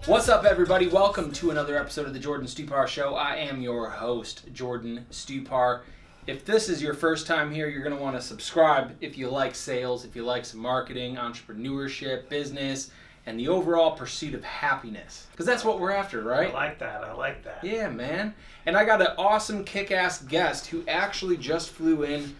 What's up, everybody? Welcome to another episode of the Jordan Stupar Show. I am your host, Jordan Stupar. If this is your first time here, you're going to want to subscribe if you like sales, if you like some marketing, entrepreneurship, business, and the overall pursuit of happiness. Because that's what we're after, right? I like that. Yeah, man. And I got an awesome kick-ass guest who actually just flew in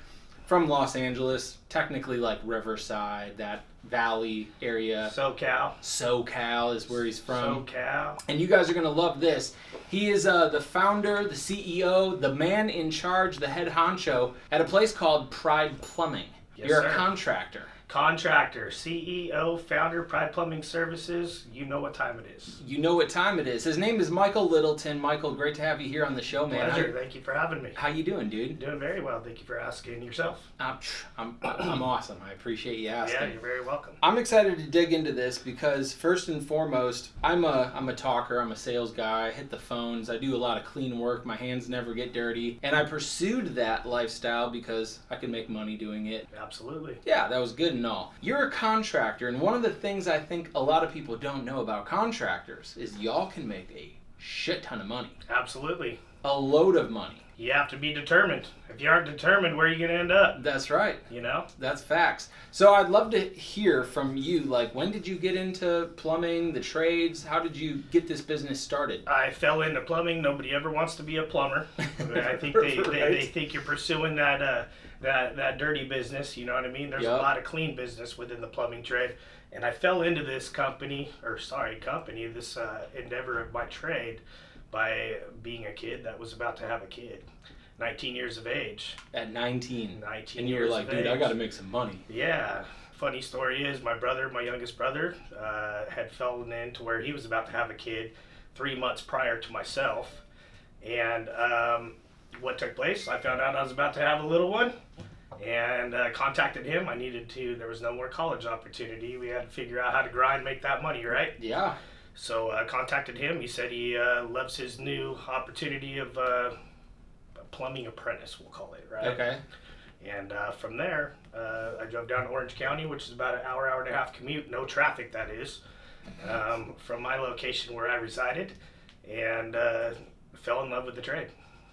from Los Angeles, technically like Riverside, that valley area. SoCal is where he's from. SoCal. And you guys are going to love this. He is the founder, the CEO, the man in charge, the head honcho at a place called Pride Plumbing. Yes, You're sir. a contractor. Contractor, CEO, founder, Pride Plumbing Services. You know what time it is. You know what time it is. His name is Michael Littleton. Michael, great to have you here on the show, man. Pleasure. Thank you for having me. How you doing, dude? Doing very well. Thank you for asking. Yourself? I'm awesome. I appreciate you asking. Yeah, you're very welcome. I'm excited to dig into this because first and foremost, I'm a talker. I'm a sales guy. I hit the phones. I do a lot of clean work. My hands never get dirty. And I pursued that lifestyle because I could make money doing it. Absolutely. Yeah, that was good and all. You're a contractor, and one of the things I think a lot of people don't know about contractors is y'all can make a shit ton of money. Absolutely. A load of money. You have to be determined. If you aren't determined, where are you going to end up? That's right. You know? That's facts. So I'd love to hear from you, like, when did you get into plumbing, the trades? How did you get this business started? I fell into plumbing. Nobody ever wants to be a plumber. I think they think you're pursuing that dirty business, you know what I mean? There's a lot of clean business within the plumbing trade. And I fell into this this endeavor of my trade by being a kid that was about to have a kid. 19 years of age. At 19? 19 and you were years like, of dude, age. I got to make some money. Yeah. Funny story is my youngest brother, had fallen into where he was about to have a kid 3 months prior to myself. And what took place, I found out I was about to have a little one and contacted him. There was no more college opportunity. We had to figure out how to grind, make that money, right? Yeah. So I contacted him. He said he loves his new opportunity of a plumbing apprentice, we'll call it, right? Okay. And from there, I drove down to Orange County, which is about an hour and a half commute, no traffic that is, from my location where I resided, and fell in love with the trade.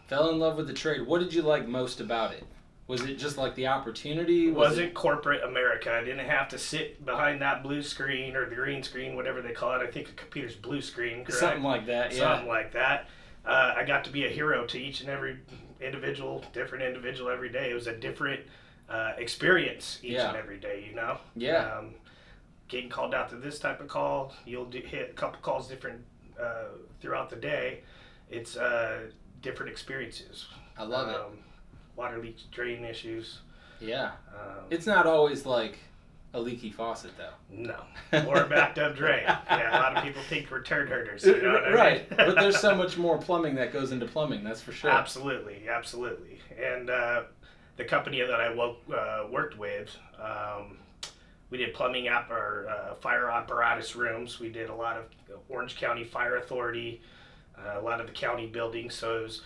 Fell in love with the trade. What did you like most about it? Was it just like the opportunity? Wasn't corporate America. I didn't have to sit behind that blue screen or the green screen, whatever they call it. I think a computer's blue screen, correct? Something like that, yeah. Something like that. I got to be a hero to each and every different individual every day. It was a different experience each and every day, you know? Yeah. Getting called out to this type of call, you'll hit a couple calls different throughout the day. It's different experiences. I love it. Water leaks, drain issues. Yeah. It's not always like a leaky faucet, though. No. Or a backed up drain. Yeah, a lot of people think we're turd herders. You know what I mean? Right. But there's so much more plumbing that goes into plumbing, that's for sure. Absolutely. And the company that I worked with, we did plumbing fire apparatus rooms. We did a lot of Orange County Fire Authority, a lot of the county buildings. So it was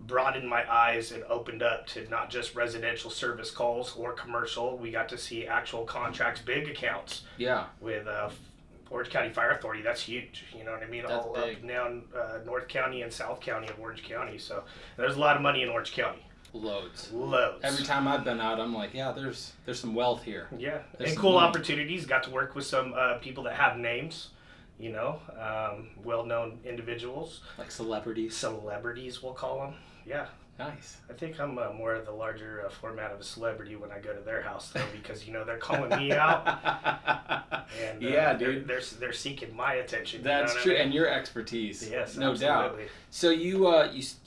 broadened my eyes and opened up to not just residential service calls or commercial. We got to see actual contracts, big accounts. Yeah. With Orange County Fire Authority. That's huge. You know what I mean? That's all big. up and down North County and South County of Orange County. So there's a lot of money in Orange County. Loads. Every time I've been out, I'm like, yeah, there's some wealth here. Yeah. There's and cool money. opportunities. Got to work with some people that have names. You know, well-known individuals. Like celebrities. Celebrities, we'll call them. Yeah. Nice. I think I'm more of the larger format of a celebrity when I go to their house, though, because, you know, they're calling me out. And, yeah, dude. They're seeking my attention. That's you know true, what I mean? and your expertise. Yes, no absolutely. doubt. So you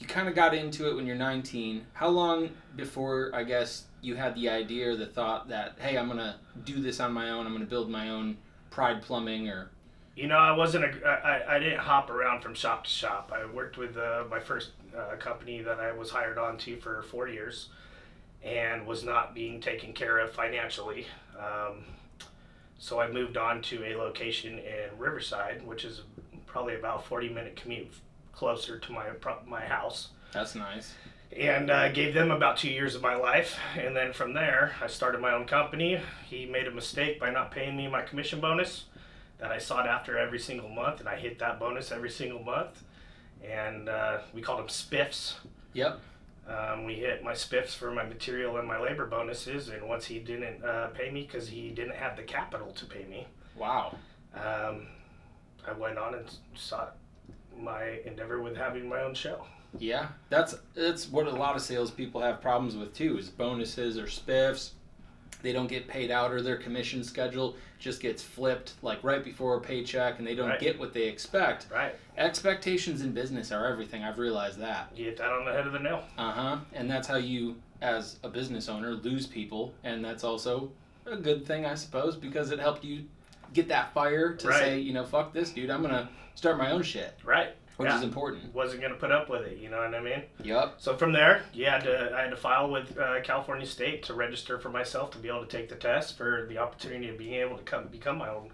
kind of got into it when you're 19. How long before, I guess, you had the idea or the thought that, hey, I'm gonna do this on my own. I'm gonna build my own Pride Plumbing or. You know, I didn't hop around from shop to shop. I worked with my first company that I was hired on to for 4 years and was not being taken care of financially. So I moved on to a location in Riverside, which is probably about a 40-minute commute closer to my house. That's nice. And gave them about 2 years of my life. And then from there, I started my own company. He made a mistake by not paying me my commission bonus. that I sought after every single month, and I hit that bonus every single month. And we called them spiffs. Yep. We hit my spiffs for my material and my labor bonuses, and once he didn't pay me because he didn't have the capital to pay me, Wow. I went on and sought my endeavor with having my own show. Yeah, that's what a lot of salespeople have problems with too, is bonuses or spiffs. They don't get paid out, or their commission schedule just gets flipped like right before a paycheck, and they don't get what they expect. Right. Expectations in business are everything. I've realized that. You hit that on the head of the nail. And that's how you, as a business owner, lose people, and that's also a good thing, I suppose, because it helped you get that fire to say, you know, fuck this, dude. I'm gonna start my own shit. Right. Which is important. Wasn't going to put up with it, you know what I mean? Yep. So from there, I had to file with California State to register for myself to be able to take the test for the opportunity of being able to become my own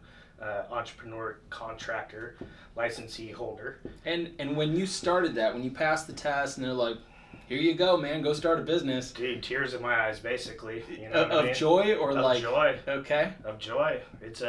entrepreneur contractor licensee holder. And when you started that, when you passed the test and they're like, here you go, man, go start a business. Dude, tears in my eyes, basically. You know of joy or of joy. Okay. Of joy. It's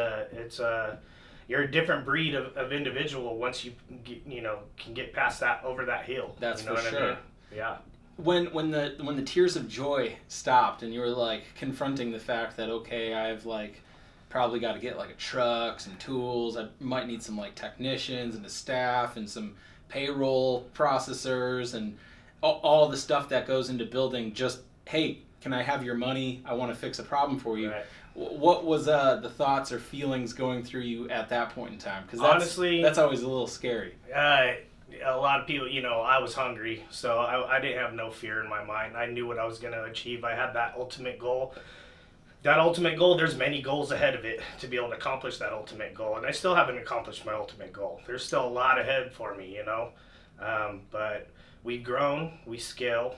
you're a different breed of individual once you can get past that, over that hill. That's you know for what sure. I mean? Yeah. When the tears of joy stopped and you were like confronting the fact that, okay, I've like probably got to get like a truck, some tools, I might need some like technicians and a staff and some payroll processors and all the stuff that goes into building just, hey, can I have your money? I want to fix a problem for you. Right. What was the thoughts or feelings going through you at that point in time? Because honestly, that's always a little scary. A lot of people, I was hungry, so I didn't have no fear in my mind. I knew what I was going to achieve. I had that ultimate goal. That ultimate goal, there's many goals ahead of it to be able to accomplish that ultimate goal, and I still haven't accomplished my ultimate goal. There's still a lot ahead for me, but we've grown, we scale,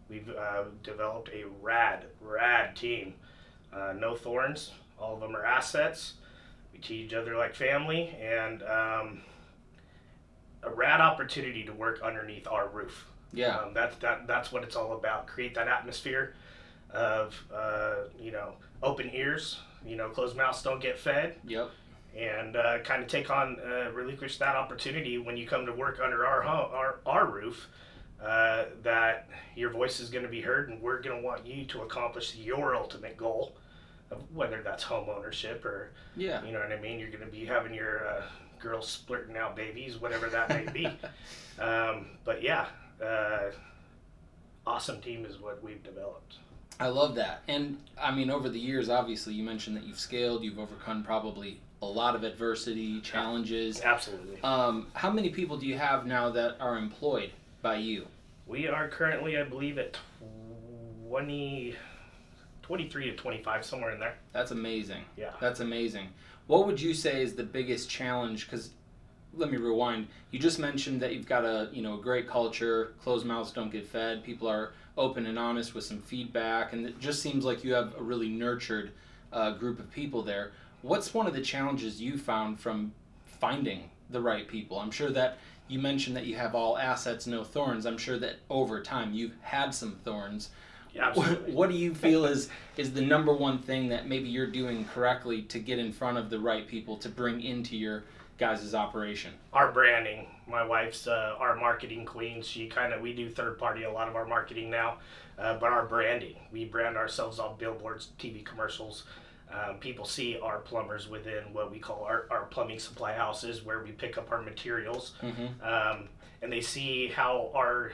we've developed a rad team. No thorns. All of them are assets. We treat each other like family, and a rad opportunity to work underneath our roof. Yeah. That's what it's all about. Create that atmosphere of open ears. Closed mouths don't get fed. Yep. And kind of take on relinquish that opportunity when you come to work under our roof. That your voice is going to be heard, and we're going to want you to accomplish your ultimate goal, of whether that's home ownership or, you know what I mean, you're going to be having your girls splurting out babies, whatever that may be. But yeah, awesome team is what we've developed. I love that. And I mean, over the years, obviously, you mentioned that you've scaled, you've overcome probably a lot of adversity, challenges. Absolutely. How many people do you have now that are employed by you? We are currently, I believe, at 23 to 25, somewhere in there. That's amazing. Yeah. That's amazing. What would you say is the biggest challenge? Because, let me rewind. You just mentioned that you've got a great culture, closed mouths don't get fed, people are open and honest with some feedback, and it just seems like you have a really nurtured group of people there. What's one of the challenges you found from finding the right people? I'm sure that you mentioned that you have all assets, no thorns. I'm sure that over time you've had some thorns. Yeah, absolutely. What do you feel is the number one thing that maybe you're doing correctly to get in front of the right people to bring into your guys' operation? Our branding. My wife's our marketing queen. We do third party a lot of our marketing now, but our branding. We brand ourselves on billboards, TV commercials. People see our plumbers within what we call our plumbing supply houses, where we pick up our materials, and they see how our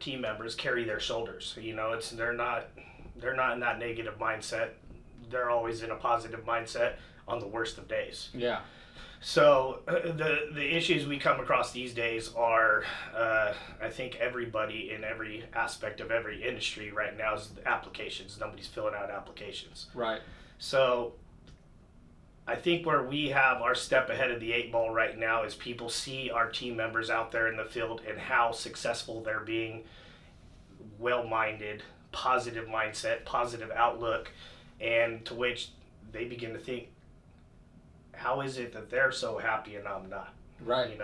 team members carry their shoulders. They're not in that negative mindset. They're always in a positive mindset on the worst of days. Yeah. So the issues we come across these days are, I think everybody in every aspect of every industry right now is applications. Nobody's filling out applications. Right. So I think where we have our step ahead of the 8 ball right now is people see our team members out there in the field and how successful they're being, well-minded, positive mindset, positive outlook, and to which they begin to think, how is it that they're so happy and I'm not? Right.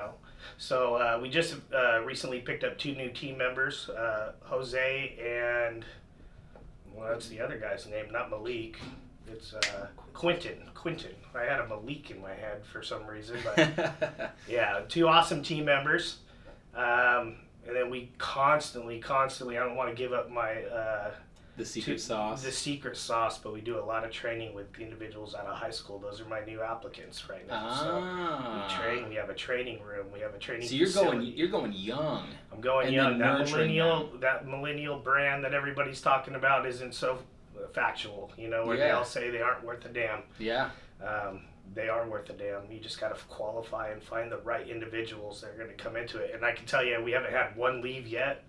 So we just recently picked up 2 new team members, Jose and, what's the other guy's name? Not Malik. It's Quentin. I had a Malik in my head for some reason, but yeah, 2 awesome team members. And then we constantly, I don't want to give up my the secret sauce, but we do a lot of training with individuals out of high school. Those are my new applicants right now. So we train. We have a training room. We have a training. So facility. you're going young. I'm going young. That millennial brand that everybody's talking about isn't so factual. Where they all say they aren't worth a damn. Yeah. They are worth a damn. You just got to qualify and find the right individuals that are going to come into it. And I can tell you, we haven't had one leave yet.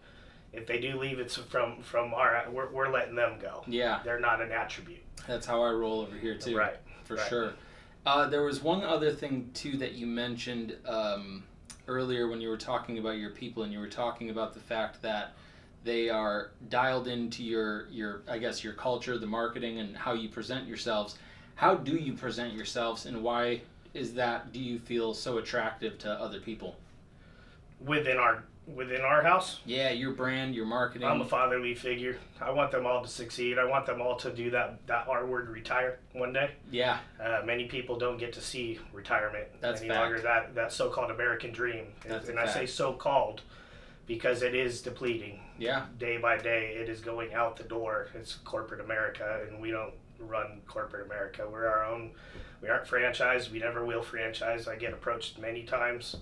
If they do leave, it's from our. We're letting them go. Yeah. They're not an attribute. That's how I roll over here too. Right. For sure. There was one other thing too that you mentioned earlier when you were talking about your people, and you were talking about the fact that they are dialed into your I guess your culture, the marketing, and how you present yourselves. How do you present yourselves, and why do you feel so attractive to other people? Within our house? Yeah, your brand, your marketing. I'm a fatherly figure. I want them all to succeed. I want them all to do that R word, retire, one day. Yeah. Many people don't get to see retirement That's any fact. longer. That so-called American dream. That's I say so-called because it is depleting. Yeah. Day by day, it is going out the door. It's corporate America, and we don't run corporate America. We're our own. We aren't franchised. We never will franchise. I get approached many times.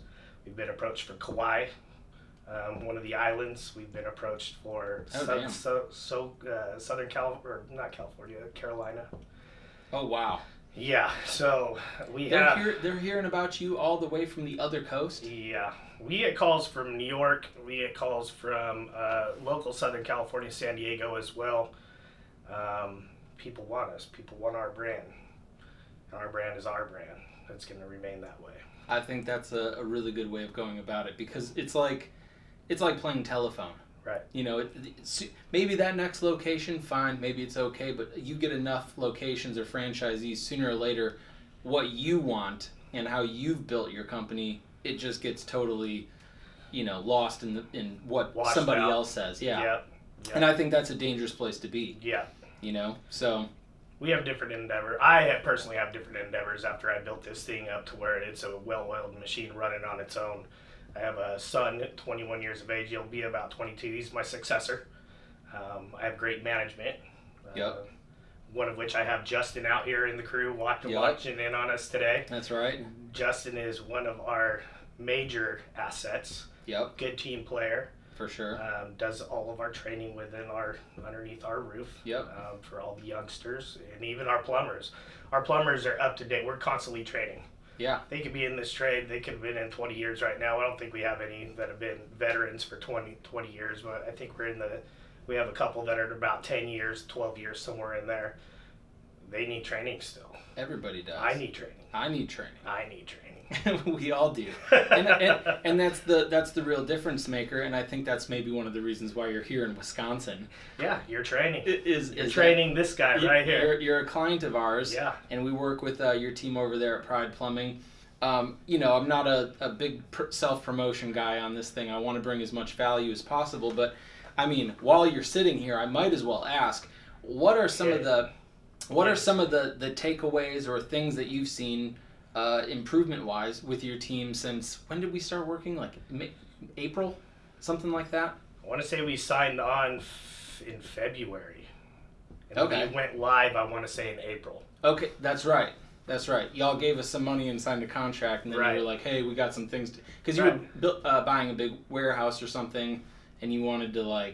We've been approached for Kauai, one of the islands. We've been approached for Southern Carolina. Oh wow. Yeah, so they're hearing about you all the way from the other coast. Yeah, we get calls from New York. We get calls from local Southern California, San Diego as well. People want us. People want our brand. Our brand is our brand. It's going to remain that way. I think that's a really good way of going about it, because it's like playing telephone. Right. Maybe that next location, fine, maybe it's okay, but you get enough locations or franchisees, sooner or later, what you want and how you've built your company, it just gets totally, lost in what Washed somebody out. else says. Yeah. Yep. And I think that's a dangerous place to be. Yeah. So. We have different endeavors. I personally have different endeavors after I built this thing up to where it's a well-oiled machine running on its own. I have a son, 21 years of age. He'll be about 22. He's my successor. I have great management. Yep. One of which I have Justin out here in the crew watching in on us today. That's right. Justin is one of our major assets. Yep. Good team player. For sure. Does all of our training underneath our roof. Yep. For all the youngsters and even our plumbers. Our plumbers are up to date. We're constantly training. Yeah. They could be in this trade. They could have been in 20 years right now. I don't think we have any that have been veterans for 20 years, but I think we have a couple that are about 10 years, 12 years, somewhere in there. They need training still. Everybody does. I need training. We all do, and that's the real difference maker. And I think that's maybe one of the reasons why you're here in Wisconsin. Yeah, you're training. You're training this guy right here. You're a client of ours. Yeah. And we work with your team over there at Pride Plumbing. I'm not a big self-promotion guy on this thing. I want to bring as much value as possible. But I mean, while you're sitting here, I might as well ask, what are some of the takeaways or things that you've seen? Improvement-wise with your team since, when did we start working? Like April? Something like that? I want to say we signed on in February. And Okay. we went live, I want to say, in April. Okay, that's right. Y'all gave us some money and signed a contract, and then Right. you were like, hey, we got some things because you were buying a big warehouse or something, and you wanted to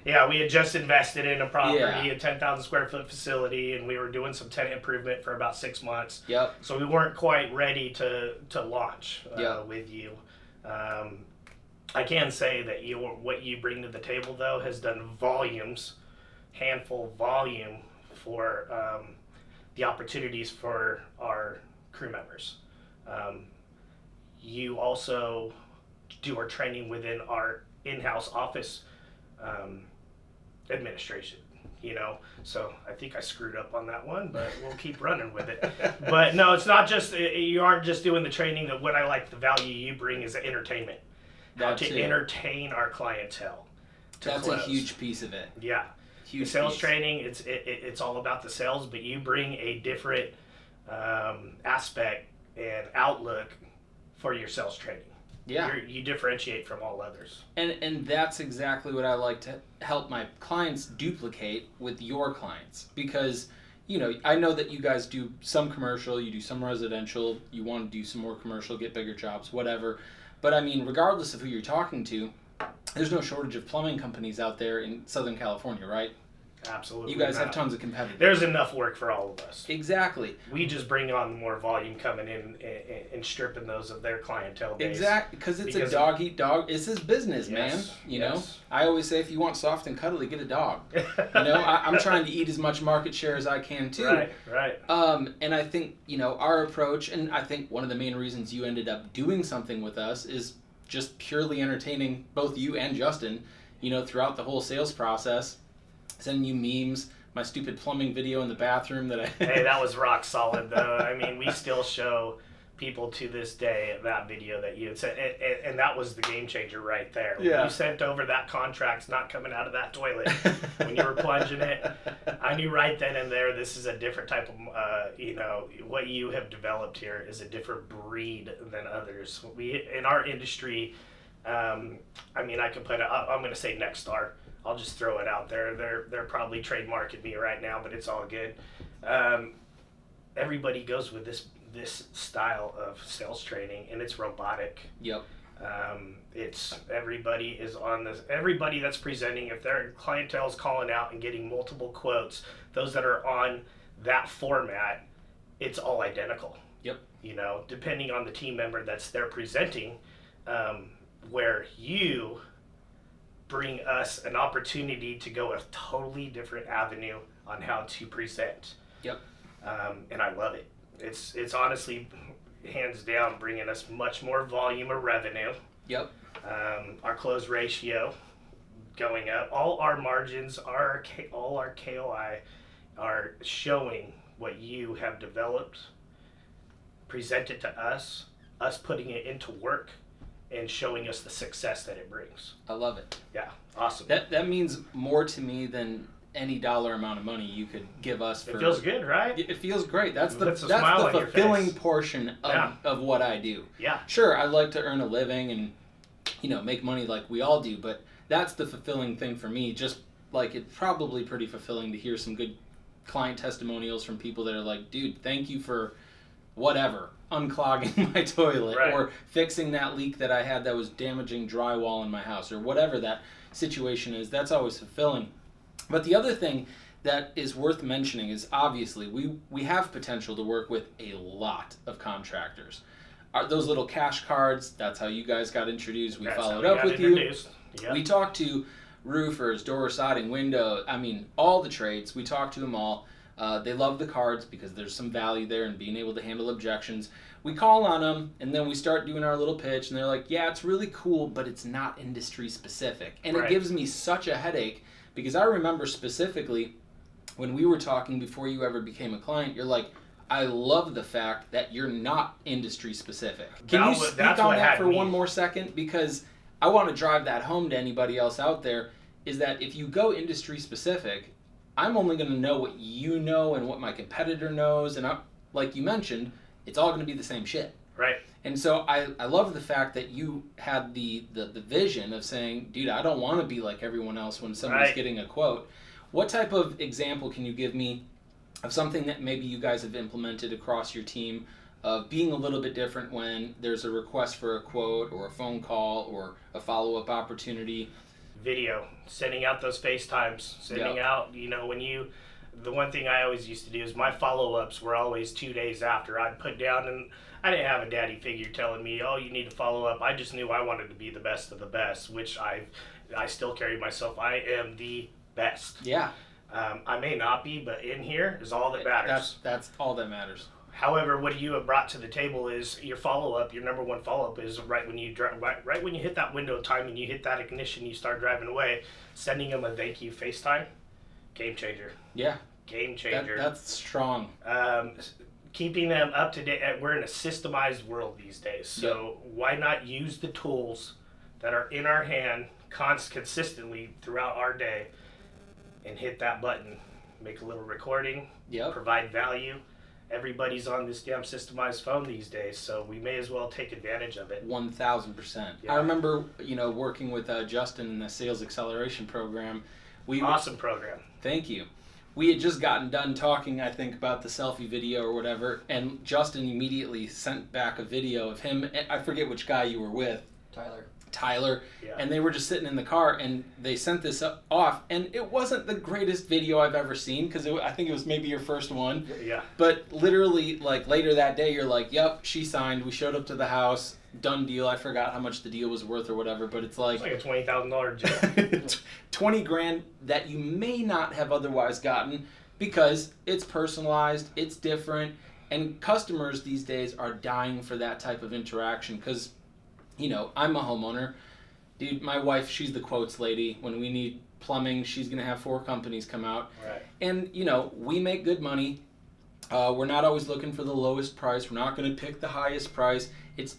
Yeah, we had just invested in a property, Yeah. a 10,000 square foot facility, and we were doing some tenant improvement for about 6 months. Yep. So we weren't quite ready to launch Yeah. with you. I can say that what you bring to the table, though, has done volume for the opportunities for our crew members. You also do our training within our in-house office administration, so I think I screwed up on that one, but we'll keep running with it. But no, it's not just, you aren't just doing the training. That what I like, the value you bring is the entertainment, how to entertain our clientele. That's close. a huge piece of it. Yeah. The sales training, it's all about the sales, but you bring a different aspect and outlook for your sales training. Yeah. You differentiate from all others. And that's exactly what I like to help my clients duplicate with your clients. Because, I know that you guys do some commercial, you do some residential, you want to do some more commercial, get bigger jobs, whatever. But I mean, regardless of who you're talking to, there's no shortage of plumbing companies out there in Southern California, right? Absolutely. You guys have tons of competitors. There's enough work for all of us. Exactly. We just bring on more volume coming in and stripping those of their clientele base. Exactly, because it's a dog eat dog. It's his business, man. You know, I always say if you want soft and cuddly, get a dog. I'm trying to eat as much market share as I can too. Right. And I think our approach, and I think one of the main reasons you ended up doing something with us is just purely entertaining both you and Justin. Throughout the whole sales process. Sending you memes, my stupid plumbing video in the bathroom that I... Hey, that was rock solid, though. I mean, we still show people to this day that video that you had sent, and that was the game changer right there. When you sent over that contract's not coming out of that toilet when you were plunging it, I knew right then and there this is a different type of, what you have developed here is a different breed than others. We, in our industry, I could put I'm going to say Nexstar. I'll just throw it out there. They're probably trademarking me right now, but it's all good. Everybody goes with this style of sales training, and it's robotic. Yep. It's everybody is on this. Everybody that's presenting, if their clientele is calling out and getting multiple quotes, those that are on that format, it's all identical. Yep. Depending on the team member that's there presenting, where you bring us an opportunity to go a totally different avenue on how to present. Yep. And I love it. It's honestly, hands down, bringing us much more volume of revenue. Yep. Our close ratio going up. All our margins, all our KOI are showing what you have developed, presented to us putting it into work, and showing us the success that it brings. I love it. Yeah, awesome. That means more to me than any dollar amount of money you could give us. It feels good, right? It feels great. That's the smile fulfilling portion of what I do. Yeah. Sure, I'd like to earn a living and make money like we all do, but that's the fulfilling thing for me. Just like it's probably pretty fulfilling to hear some good client testimonials from people that are like, dude, thank you for whatever, unclogging my toilet or fixing that leak that I had that was damaging drywall in my house or whatever that situation is. That's always fulfilling. But the other thing that is worth mentioning is obviously we have potential to work with a lot of contractors. Those little cash cards, that's how you guys got introduced. We followed up with you. Yep. We talked to roofers, door, siding, window, all the trades. We talked to them all. They love the cards because there's some value there in being able to handle objections. We call on them, and then we start doing our little pitch, and they're like, yeah, it's really cool, but it's not industry specific. And it gives me such a headache because I remember specifically when we were talking before you ever became a client, you're like, I love the fact that you're not industry specific. Can you speak on that for one more second? Because I want to drive that home to anybody else out there, is that if you go industry specific, I'm only going to know what you know and what my competitor knows, and like you mentioned, it's all going to be the same shit. Right. And so I love the fact that you had the vision of saying, dude, I don't want to be like everyone else when somebody's getting a quote. What type of example can you give me of something that maybe you guys have implemented across your team of being a little bit different when there's a request for a quote or a phone call or a follow-up opportunity? Video, sending out those FaceTimes, sending out, the one thing I always used to do is my follow-ups were always 2 days after. I'd put down, and I didn't have a daddy figure telling me, oh, you need to follow up. I just knew I wanted to be the best of the best, which I still carry myself. I am the best. Yeah. I may not be, but in here is all that matters. That's all that matters. However, what you have brought to the table is your follow-up. Your number one follow-up is right when you hit that window of time and you hit that ignition, you start driving away, sending them a thank you FaceTime. Game changer. Yeah. Game changer. That's strong. Keeping them up to date. We're in a systemized world these days, so why not use the tools that are in our hand consistently throughout our day and hit that button, make a little recording, Yep. provide value. Everybody's on this damn systemized phone these days, so we may as well take advantage of it. 1,000%. Yeah. I remember, working with Justin in the sales acceleration program. Awesome program. Thank you. We had just gotten done talking, I think, about the selfie video or whatever, and Justin immediately sent back a video of him. I forget which guy you were with. Tyler. Yeah. And they were just sitting in the car, and they sent this off, and it wasn't the greatest video I've ever seen, because I think it was maybe your first one. Yeah. But literally, like, later that day, you're like, yep, she signed. We showed up to the house. Done deal. I forgot how much the deal was worth or whatever, but it's like a $20,000 job. 20 grand that you may not have otherwise gotten because it's personalized, it's different, and customers these days are dying for that type of interaction because, I'm a homeowner. Dude, my wife, she's the quotes lady. When we need plumbing, she's going to have 4 companies come out. Right. And, we make good money. We're not always looking for the lowest price. We're not going to pick the highest price. It's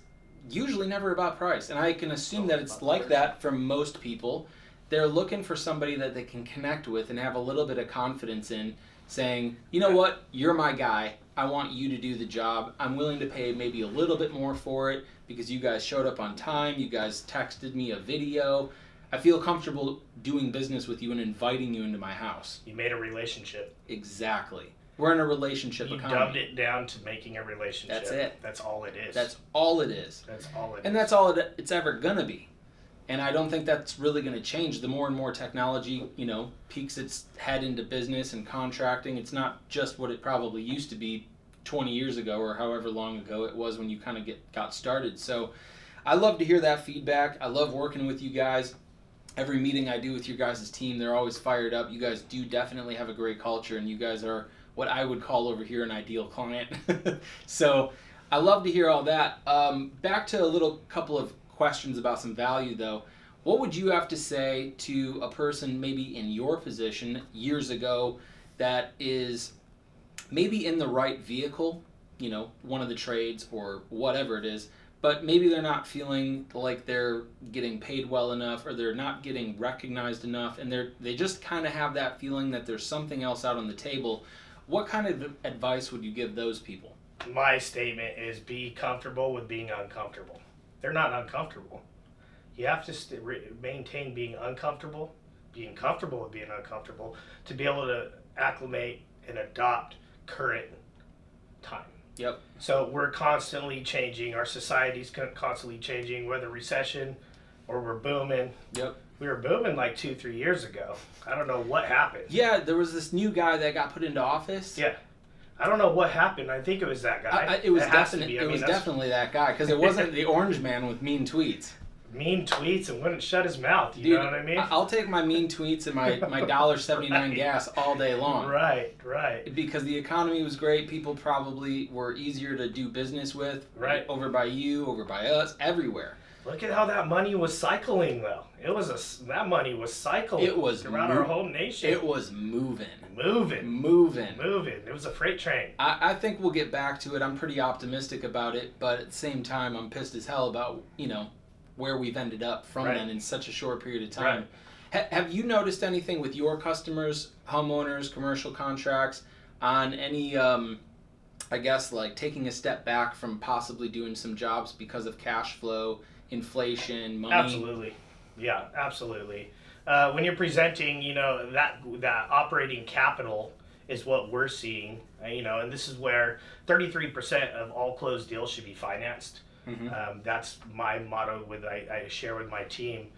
usually never about price, and I can assume that it's like that for most people. They're looking for somebody that they can connect with and have a little bit of confidence in, saying, you know what, you're my guy, I want you to do the job, I'm willing to pay maybe a little bit more for it because you guys showed up on time, you guys texted me a video, I feel comfortable doing business with you and inviting you into my house. You made a relationship. Exactly. We're in a relationship economy. You dumbed it down to making a relationship. That's it. That's all it is. That's all it is. That's all it is. And that's all it's ever going to be. And I don't think that's really going to change. The more and more technology, peeks its head into business and contracting, it's not just what it probably used to be 20 years ago or however long ago it was when you kind of got started. So I love to hear that feedback. I love working with you guys. Every meeting I do with your guys' team, they're always fired up. You guys do definitely have a great culture, and you guys are what I would call over here an ideal client. So I love to hear all that. Back to a couple of questions about some value though. What would you have to say to a person maybe in your position years ago that is maybe in the right vehicle, one of the trades or whatever it is, but maybe they're not feeling like they're getting paid well enough or they're not getting recognized enough and they just kind of have that feeling that there's something else out on the table. What kind of advice would you give those people? My statement is be comfortable with being uncomfortable. They're not uncomfortable. You have to maintain being uncomfortable, being comfortable with being uncomfortable, to be able to acclimate and adopt current time. Yep. So we're constantly changing. Our society's constantly changing, whether recession or we're booming. Yep. We were booming like 2-3 years ago. I don't know what happened. Yeah, there was this new guy that got put into office. Yeah. I don't know what happened. I think it was that guy. It was definitely that guy because it wasn't the orange man with mean tweets. Mean tweets and wouldn't shut his mouth. You know what I mean? I'll take my mean tweets and my $1.79 right. Gas all day long. Right. Because the economy was great. People probably were easier to do business with. Right. Over by you, over by us, everywhere. Look at how that money was cycling, though. That money was cycling. It was throughout our whole nation. It was moving. It was a freight train. I think we'll get back to it. I'm pretty optimistic about it, but at the same time, I'm pissed as hell about where we've ended up from then in such a short period of time. Right. Have you noticed anything with your customers, homeowners, commercial contracts, on any, I guess, like taking a step back from possibly doing some jobs because of cash flow, inflation, money? Absolutely. Yeah, absolutely. When you're presenting, that operating capital is what we're seeing, and this is where 33% of all closed deals should be financed. Mm-hmm. That's my motto I share with my team.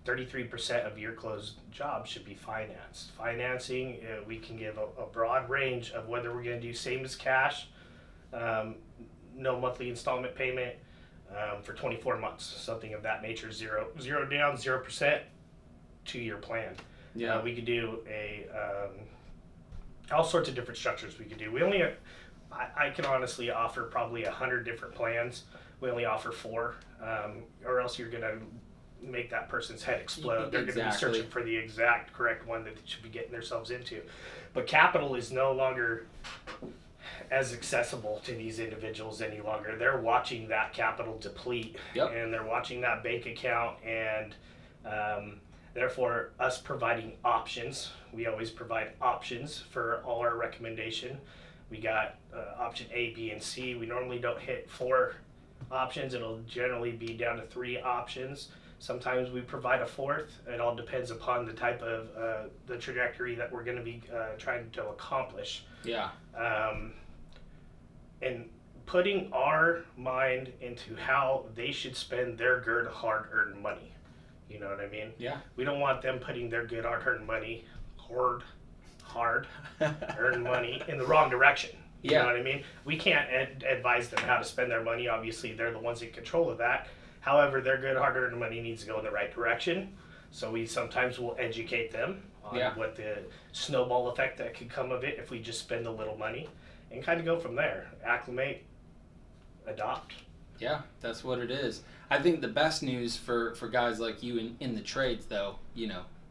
33% of your closed jobs should be financed. Financing, we can give a broad range of whether we're going to do same as cash, no monthly installment payment for 24 months, something of that nature, zero down, 0%, 2-year plan. Yeah. We could do all sorts of different structures we could do. I can honestly offer probably 100 different plans. We only offer 4, or else you're going to make that person's head explode. They're going to be searching for the exact correct one that they should be getting themselves into. But capital is no longer as accessible to these individuals any longer. They're watching that capital deplete, and they're watching that bank account, and Therefore, us providing options, we always provide options for all our recommendation. We got option A, B, and C. We normally don't hit 4 options. It'll generally be down to 3 options. Sometimes we provide a 4th. It all depends upon the type of the trajectory that we're going to be trying to accomplish. Yeah. And putting our mind into how they should spend their good, hard-earned money. You know what I mean? Yeah. We don't want them putting their good, hard-earned money, hard-earned money in the wrong direction. You know what I mean? We can't advise them how to spend their money. Obviously, they're the ones in control of that. However, their good, hard-earned money needs to go in the right direction. So we sometimes will educate them on what the snowball effect that could come of it if we just spend a little money, and kind of go from there. Acclimate, adopt. Yeah, that's what it is. I think the best news for guys like you in the trades, though,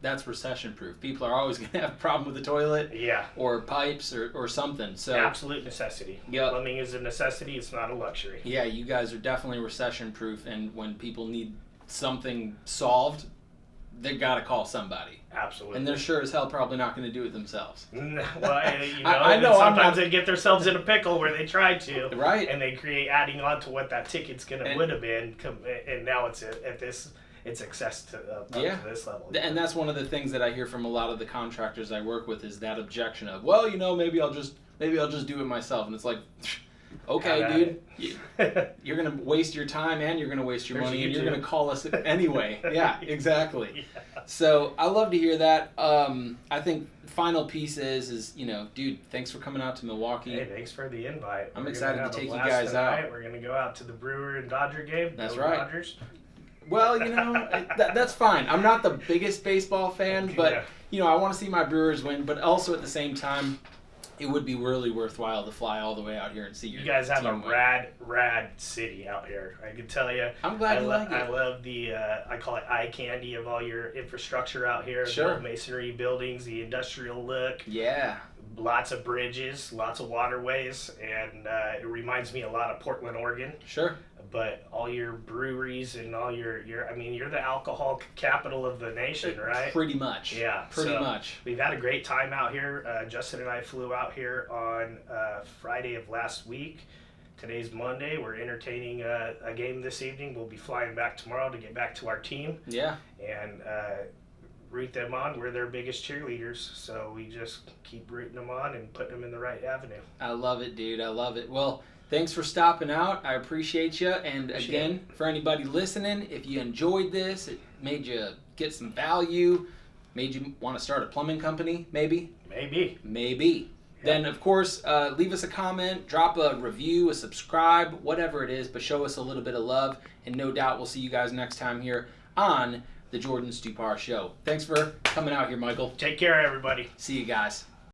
that's recession proof. People are always going to have a problem with the toilet or pipes or something. So absolute necessity. Yep. Plumbing is a necessity. It's not a luxury. Yeah, you guys are definitely recession proof, and when people need something solved, they got to call somebody. Absolutely. And they're sure as hell probably not going to do it themselves. Well, I know sometimes they get themselves in a pickle where they tried to. Right. And they create adding on to what that ticket's would have been, and now it's at this. It's access to this level. And that's one of the things that I hear from a lot of the contractors I work with is that objection of, well, maybe I'll just do it myself. And it's like, okay, dude, you're going to waste your time and you're going to waste your money and you're going to call us anyway. Yeah, exactly. Yeah. So I love to hear that. I think final piece is, dude, thanks for coming out to Milwaukee. Hey, thanks for the invite. I'm excited to take you guys out. We're going to go out to the Brewer and Dodger game. That's right. Dodgers. Well, that's fine. I'm not the biggest baseball fan, but, I want to see my Brewers win. But also at the same time, it would be really worthwhile to fly all the way out here and see you guys have a win. rad city out here. I can tell you. I'm glad you like it. I love the, I call it eye candy of all your infrastructure out here. Sure. The masonry buildings, the industrial look. Yeah. Lots of bridges, lots of waterways, and it reminds me a lot of Portland, Oregon. Sure. But all your breweries and all you're the alcohol capital of the nation, right? Pretty much. Yeah. Pretty much. We've had a great time out here. Justin and I flew out here on Friday of last week. Today's Monday. We're entertaining a game this evening. We'll be flying back tomorrow to get back to our team. Yeah. And root them on. We're their biggest cheerleaders, so we just keep rooting them on and putting them in the right avenue. I love it, dude. I love it. Well, thanks for stopping out. I appreciate you. And again, for anybody listening, if you enjoyed this, it made you get some value, made you want to start a plumbing company, maybe? Maybe. Yep. Then, of course, leave us a comment, drop a review, a subscribe, whatever it is, but show us a little bit of love. And no doubt we'll see you guys next time here on the Jordan Stupar Show. Thanks for coming out here, Michael. Take care, everybody. See you guys.